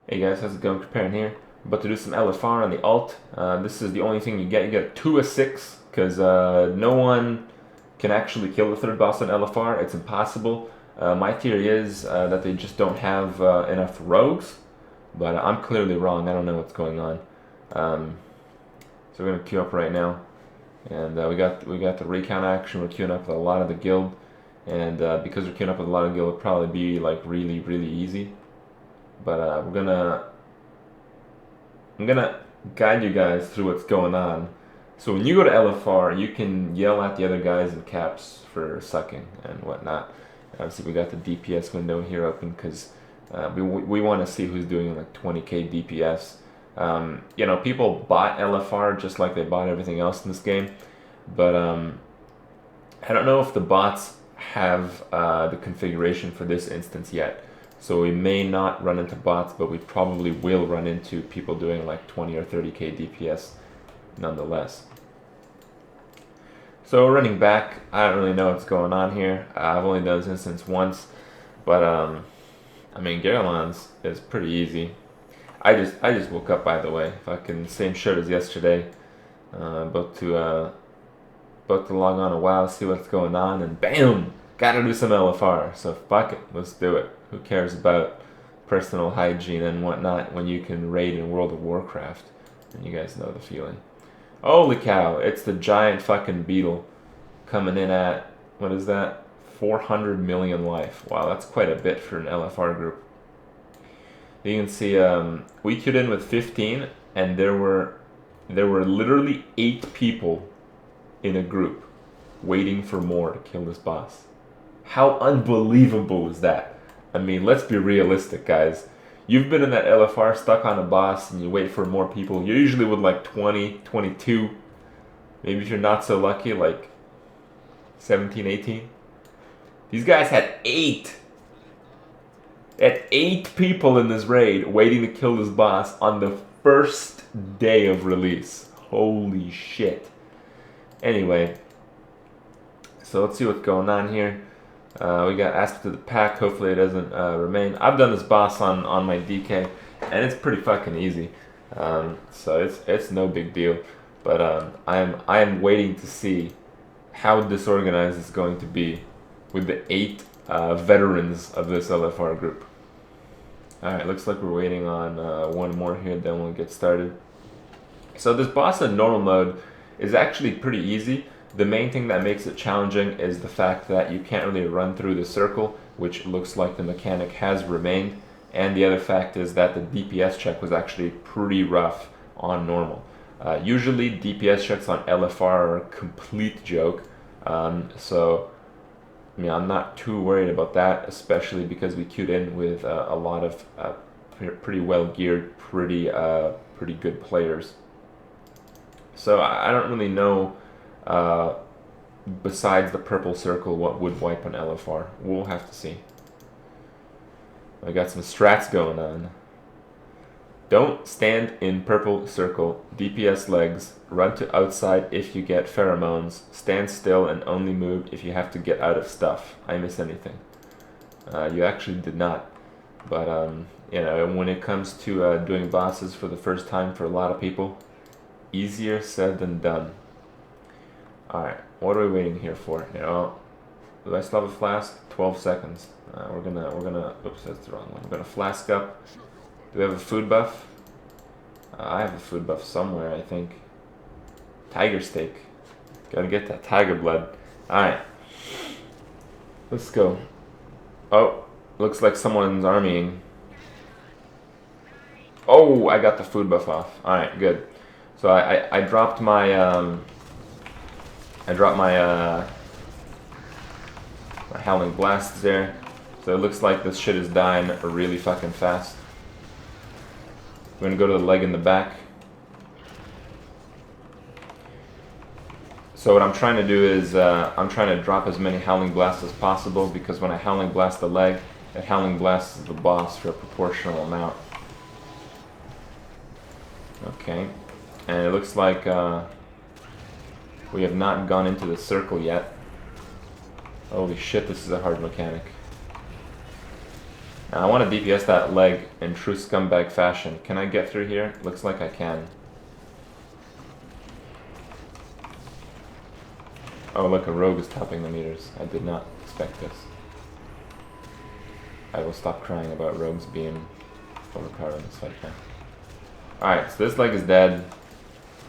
Hey guys, how's it going? Kripparrian here. About to do some LFR on the alt. This is the only thing you get. You get 2 of 6 because no one can actually kill the third boss on LFR. It's impossible. My theory is that they just don't have enough rogues, but I'm clearly wrong. I don't know what's going on. So we're gonna queue up right now, and we got the recount action. We're queuing up with a lot of the guild, and because we're queuing up with a lot of guild, it'll probably be like really easy. But I'm gonna guide you guys through what's going on. So when you go to LFR, you can yell at the other guys in caps for sucking and whatnot. Obviously, we got the DPS window here open because we want to see who's doing like 20k DPS. You know, people bought LFR just like they bought everything else in this game, but I don't know if the bots have the configuration for this instance yet. So we may not run into bots, but we probably will run into people doing like 20 or 30k DPS nonetheless. So running back, I don't really know what's going on here. I've only done this instance once, but I mean Garalon's is pretty easy. I just woke up, by the way. Fucking same shirt as yesterday. About to log on a while, see what's going on, and bam, gotta do some LFR. So fuck it, let's do it. Who cares about personal hygiene and whatnot when you can raid in World of Warcraft? And you guys know the feeling. Holy cow, it's the giant fucking beetle coming in at, what is that? 400 million life. Wow, that's quite a bit for an LFR group. You can see we queued in with 15, and there were literally 8 people in a group waiting for more to kill this boss. How unbelievable is that? I mean, let's be realistic, guys. You've been in that LFR stuck on a boss and you wait for more people. You're usually with like 20, 22. Maybe if you're not so lucky, like 17, 18. These guys had 8. Had 8 people in this raid waiting to kill this boss on the first day of release. Holy shit. Anyway, so let's see what's going on here. We got Aspect of the Pack. Hopefully it doesn't remain. I've done this boss on my DK, and it's pretty fucking easy. So it's no big deal. But I am waiting to see how disorganized it's going to be with the 8 veterans of this LFR group. Alright, looks like we're waiting on one more here, then we'll get started. So this boss in normal mode is actually pretty easy. The main thing that makes it challenging is the fact that you can't really run through the circle, which looks like the mechanic has remained. And the other fact is that the DPS check was actually pretty rough on normal. Usually DPS checks on LFR are a complete joke. So I mean, I'm not too worried about that, especially because we queued in with a lot of pretty well geared, pretty good players. So I don't really know, besides the purple circle, what would wipe on LFR. We'll have to see. I got some strats going on. Don't stand in purple circle, DPS legs, run to outside if you get pheromones, stand still and only move if you have to get out of stuff. I miss anything? You actually did not. But, you know, when it comes to doing bosses for the first time for a lot of people, easier said than done. Alright, what are we waiting here for? You know, do I still have a flask? 12 seconds. We're gonna, oops, that's the wrong one. We're gonna flask up. Do we have a food buff? I have a food buff somewhere, I think. Tiger steak. Gotta get that tiger blood. Alright. Let's go. Oh, looks like someone's armying. Oh, I got the food buff off. Alright, good. So I dropped my my Howling Blasts there. So it looks like this shit is dying really fucking fast. We're gonna go to the leg in the back. So what I'm trying to do is I'm trying to drop as many Howling Blasts as possible, because when I Howling Blast the leg, it Howling Blasts the boss for a proportional amount. Okay, and it looks like we have not gone into the circle yet. Holy shit, this is a hard mechanic. And I want to DPS that leg in true scumbag fashion. Can I get through here? Looks like I can. Oh look, a rogue is topping the meters. I did not expect this. I will stop crying about rogues being overpowered in this fight now. Alright, so this leg is dead.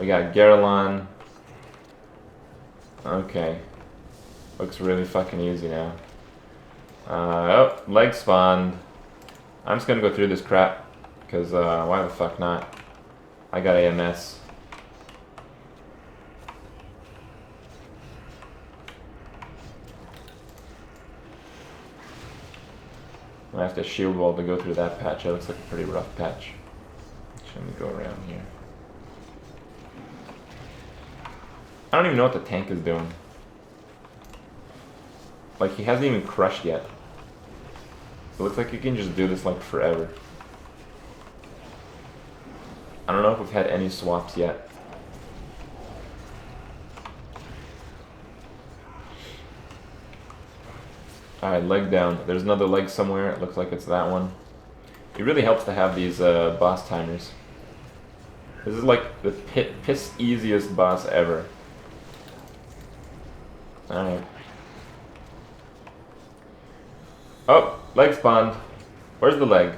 We got Garalon. Okay. Looks really fucking easy now. Oh, leg spawned. I'm just gonna go through this crap, because why the fuck not? I got AMS. I have to shield wall to go through that patch. That looks like a pretty rough patch. Let me go around here. I don't even know what the tank is doing. Like, he hasn't even crushed yet. It looks like you can just do this like forever. I don't know if we've had any swaps yet. Alright, leg down. There's another leg somewhere. It looks like it's that one. It really helps to have these boss timers. This is like the piss easiest boss ever. Alright. Oh, leg spawned. Where's the leg?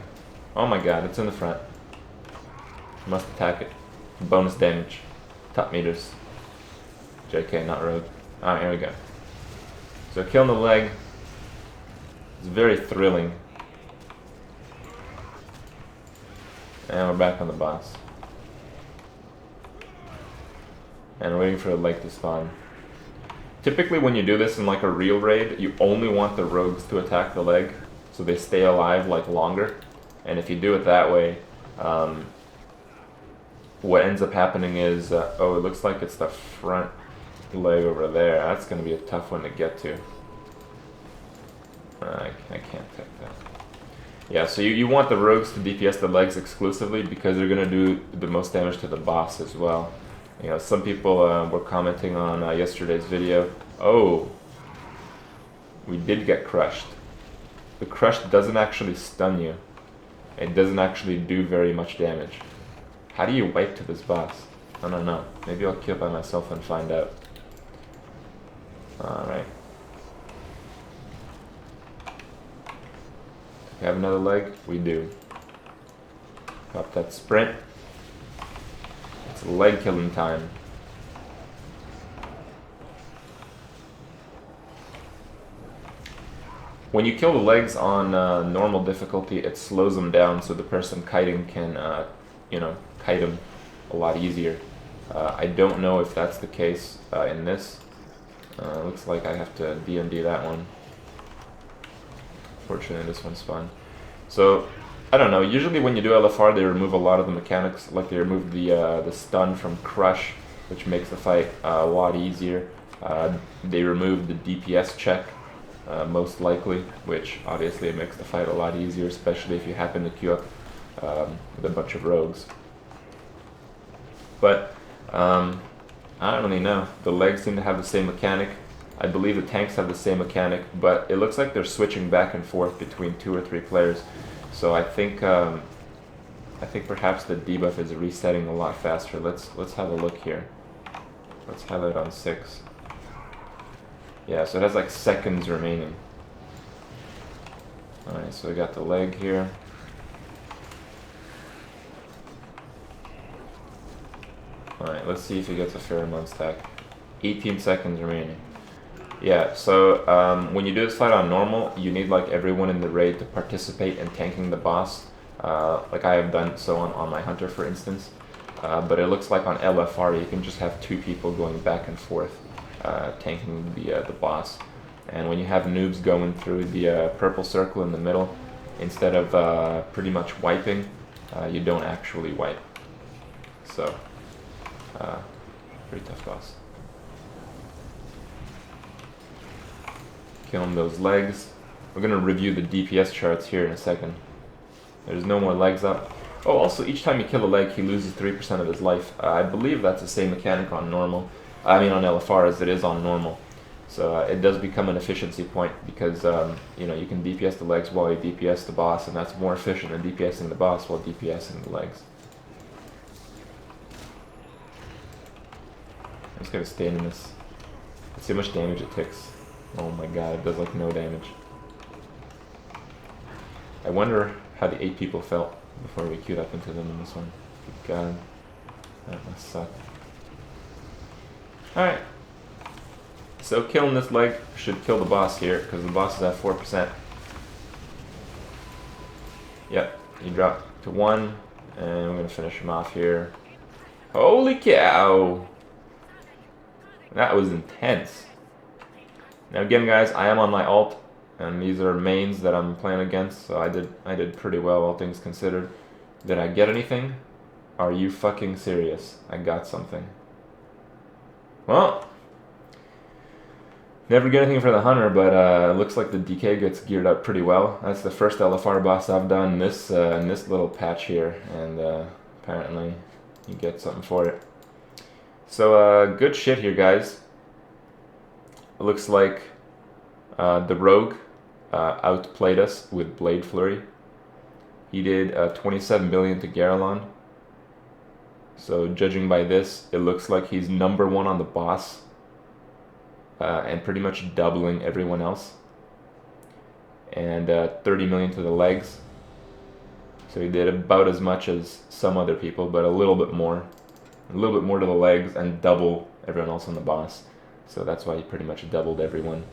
Oh my god, it's in the front. Must attack it. Bonus damage. Top meters. JK, not rogue. Alright, here we go. So killing the leg is very thrilling. And we're back on the boss. And we're waiting for the leg to spawn. Typically when you do this in like a real raid, you only want the rogues to attack the leg, so they stay alive like longer. And if you do it that way, what ends up happening is, oh, it looks like it's the front leg over there. That's going to be a tough one to get to. I can't take that. Yeah, so you want the rogues to DPS the legs exclusively because they're going to do the most damage to the boss as well. You know, some people were commenting on yesterday's video, oh, we did get crushed. The crush doesn't actually stun you. It doesn't actually do very much damage. How do you wipe to this boss? I don't know. Maybe I'll kill by myself and find out. Alright. We have another leg? We do. Pop that sprint. It's leg killing time. When you kill the legs on normal difficulty, it slows them down so the person kiting can, you know, kite them a lot easier. I don't know if that's the case in this. Looks like I have to DMD that one. Fortunately, this one's fun. So, I don't know, usually when you do LFR they remove a lot of the mechanics, like they remove the stun from Crush, which makes the fight a lot easier. They remove the DPS check, most likely, which obviously makes the fight a lot easier, especially if you happen to queue up with a bunch of rogues. But, I don't really know. The legs seem to have the same mechanic. I believe the tanks have the same mechanic, but it looks like they're switching back and forth between 2 or 3 players. So I think perhaps the debuff is resetting a lot faster. Let's have a look here. Let's have it on 6. Yeah, so it has like seconds remaining. Alright, so we got the leg here. Alright, let's see if he gets a pheromone stack. 18 seconds remaining. Yeah, so when you do this fight on normal, you need like everyone in the raid to participate in tanking the boss. Like I have done so on my hunter, for instance. But it looks like on LFR you can just have 2 people going back and forth tanking the boss. And when you have noobs going through the purple circle in the middle, instead of pretty much wiping, you don't actually wipe. So, pretty tough boss. Killing those legs. We're going to review the DPS charts here in a second. There's no more legs up. Oh, also, each time you kill a leg, he loses 3% of his life. I believe that's the same mechanic on normal. I mean on LFR as it is on normal. So it does become an efficiency point because you know, you can DPS the legs while you DPS the boss, and that's more efficient than DPSing the boss while DPSing the legs. I'm just gonna stay in this. Let's see how much damage it takes. Oh my god, it does like no damage. I wonder how the 8 people felt before we queued up into them in this one. Good god, that must suck. Alright. So killing this leg should kill the boss here, because the boss is at 4%. Yep, he dropped to 1, and we're going to finish him off here. Holy cow! That was intense. Now again guys, I am on my ult, and these are mains that I'm playing against, so I did pretty well, all things considered. Did I get anything? Are you fucking serious? I got something. Well, never get anything for the hunter, but it looks like the DK gets geared up pretty well. That's the first LFR boss I've done in this little patch here, and apparently you get something for it. So good shit here, guys. It looks like the rogue outplayed us with Blade Flurry. He did 27 billion to Garalon. So judging by this, it looks like he's #1 on the boss. And pretty much doubling everyone else. And 30 million to the legs. So he did about as much as some other people, but a little bit more. A little bit more to the legs and double everyone else on the boss. So that's why he pretty much doubled everyone.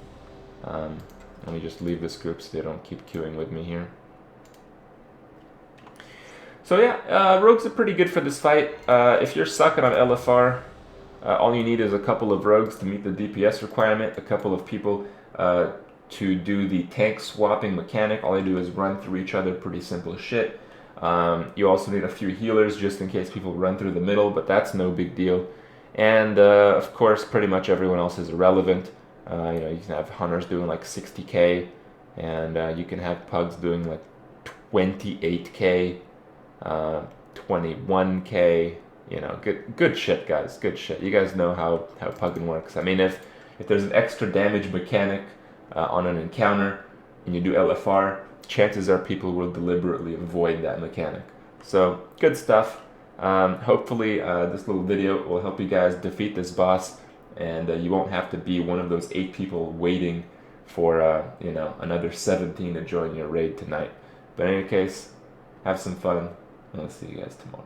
Let me just leave this group so they don't keep queuing with me here. So yeah, rogues are pretty good for this fight. If you're sucking on LFR, all you need is a couple of rogues to meet the DPS requirement, a couple of people to do the tank swapping mechanic. All you do is run through each other, pretty simple shit. You also need a few healers just in case people run through the middle, but that's no big deal. And of course, pretty much everyone else is irrelevant. You know, you can have hunters doing like 60k, and you can have pugs doing like 28k, 21k. You know, good shit, guys. Good shit. You guys know how pugging works. I mean, if there's an extra damage mechanic on an encounter and you do LFR, chances are people will deliberately avoid that mechanic. So good stuff. Hopefully this little video will help you guys defeat this boss, and you won't have to be one of those 8 people waiting for you know, another 17 to join your raid tonight. But in any case, have some fun, and I'll see you guys tomorrow.